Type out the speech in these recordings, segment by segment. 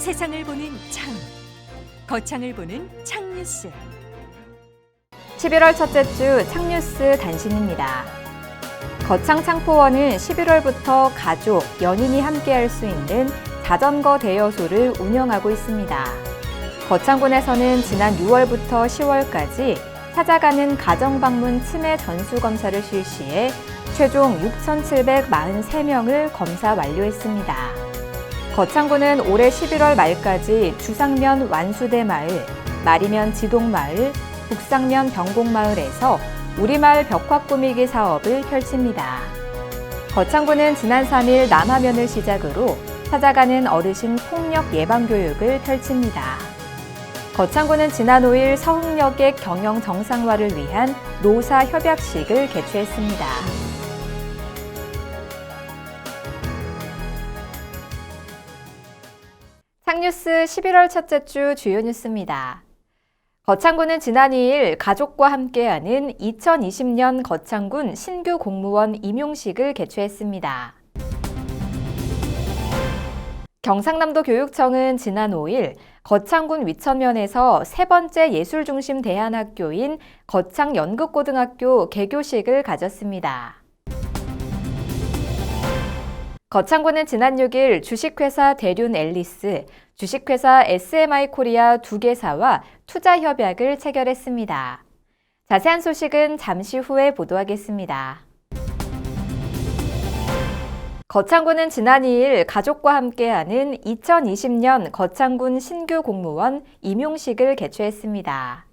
세상을 보는 창, 거창을 보는 창뉴스. 11월 첫째 주 창뉴스 단신입니다. 거창 창포원은 11월부터 가족, 연인이 함께할 수 있는 자전거 대여소를 운영하고 있습니다. 거창군에서는 지난 6월부터 10월까지 찾아가는 가정방문 치매 전수검사를 실시해 최종 6,743명을 검사 완료했습니다. 거창군은 올해 11월 말까지 주상면 완수대 마을, 마리면 지동마을, 북상면 병곡마을에서 우리마을 벽화 꾸미기 사업을 펼칩니다. 거창군은 지난 3일 남하면을 시작으로 찾아가는 어르신 폭력 예방 교육을 펼칩니다. 거창군은 지난 5일 서흥여객 경영 정상화를 위한 노사 협약식을 개최했습니다. 창뉴스 11월 첫째 주 주요 뉴스입니다. 거창군은 지난 2일 가족과 함께하는 2020년 거창군 신규 공무원 임용식을 개최했습니다. 경상남도 교육청은 지난 5일 거창군 위천면에서 세 번째 예술중심 대안학교인 거창연극고등학교 개교식을 가졌습니다. 거창군은 지난 6일 주식회사 대륜-앨리스, 주식회사 SMI코리아 두 개사와 투자협약을 체결했습니다. 자세한 소식은 잠시 후에 보도하겠습니다. 거창군은 지난 2일 가족과 함께하는 2020년 거창군 신규 공무원 임용식을 개최했습니다.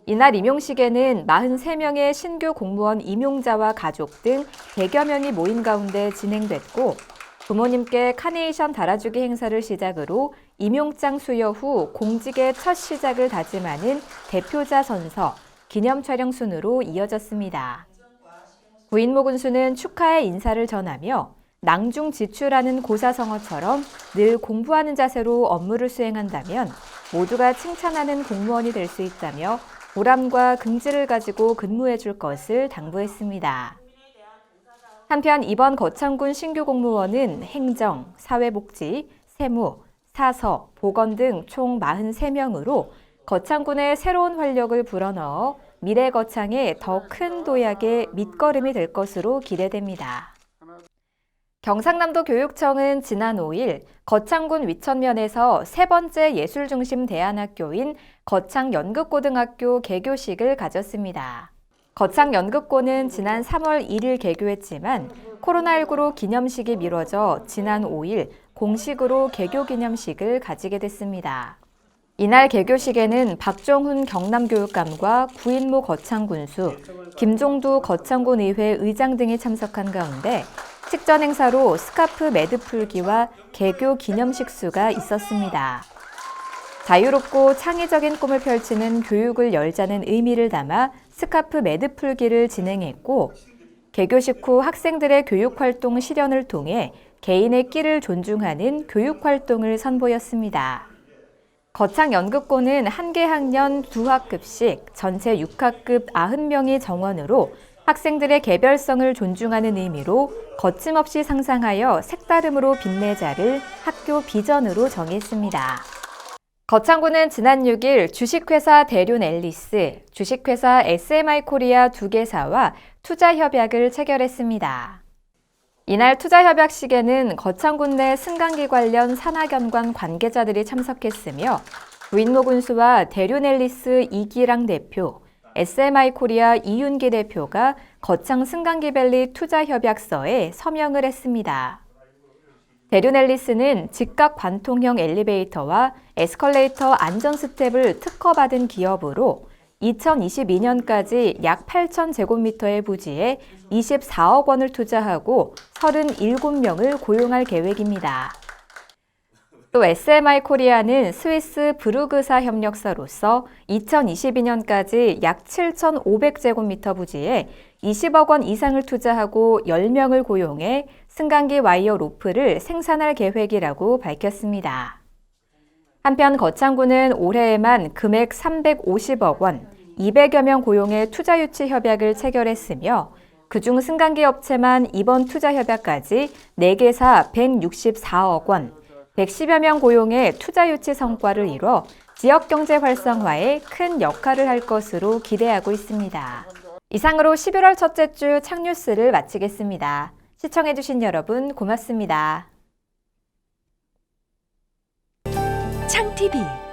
이날 임용식에는 43명의 신규 공무원 임용자와 가족 등 100여 명이 모인 가운데 진행됐고, 부모님께 카네이션 달아주기 행사를 시작으로 임용장 수여 후 공직의 첫 시작을 다짐하는 대표자 선서, 기념 촬영 순으로 이어졌습니다. 부인모 군수는 축하의 인사를 전하며 낭중지추라는 고사성어처럼 늘 공부하는 자세로 업무를 수행한다면 모두가 칭찬하는 공무원이 될 수 있다며 보람과 긍지를 가지고 근무해 줄 것을 당부했습니다. 한편 이번 거창군 신규 공무원은 행정, 사회복지, 세무, 사서, 보건 등 총 43명으로 거창군의 새로운 활력을 불어넣어 미래 거창의 더 큰 도약의 밑거름이 될 것으로 기대됩니다. 경상남도 교육청은 지난 5일 거창군 위천면에서 세 번째 예술중심 대안학교인 거창연극고등학교 개교식을 가졌습니다. 거창연극고는 지난 3월 1일 개교했지만 코로나19로 기념식이 미뤄져 지난 5일 공식으로 개교 기념식을 가지게 됐습니다. 이날 개교식에는 박종훈 경남교육감과 구인모 거창군수, 김종두 거창군의회 의장 등이 참석한 가운데 식전 행사로 스카프 매듭 풀기와 개교 기념식수가 있었습니다. 자유롭고 창의적인 꿈을 펼치는 교육을 열자는 의미를 담아 스카프 매듭 풀기를 진행했고, 개교식 후 학생들의 교육활동 실현을 통해 개인의 끼를 존중하는 교육활동을 선보였습니다. 거창연극고는 한 개 학년 2학급씩 전체 6학급 90명이 정원으로 학생들의 개별성을 존중하는 의미로 거침없이 상상하여 색다름으로 빛내자를 학교 비전으로 정했습니다. 거창군은 지난 6일 주식회사 대륜-앨리스, 주식회사 SMI코리아 두 개사와 투자협약을 체결했습니다. 이날 투자협약식에는 거창군 내 승강기 관련 산하견관 관계자들이 참석했으며 부인모 군수와 대륜-앨리스 이기랑 대표, SMI코리아 이윤기 대표가 거창 승강기밸리 투자협약서에 서명을 했습니다. 대륜-앨리스는 직각 관통형 엘리베이터와 에스컬레이터 안전 스텝을 특허받은 기업으로 2022년까지 약 8,000제곱미터의 부지에 24억 원을 투자하고 37명을 고용할 계획입니다. 또 SMI코리아는 스위스 브루그사 협력사로서 2022년까지 약 7,500제곱미터 부지에 20억 원 이상을 투자하고 10명을 고용해 승강기 와이어 로프를 생산할 계획이라고 밝혔습니다. 한편 거창군은 올해에만 금액 350억 원, 200여 명 고용의 투자 유치 협약을 체결했으며 그중 승강기 업체만 이번 투자 협약까지 4개사 164억 원, 110여 명 고용의 투자 유치 성과를 이뤄 지역 경제 활성화에 큰 역할을 할 것으로 기대하고 있습니다. 이상으로 11월 첫째 주 창뉴스를 마치겠습니다. 시청해주신 여러분 고맙습니다. 창TV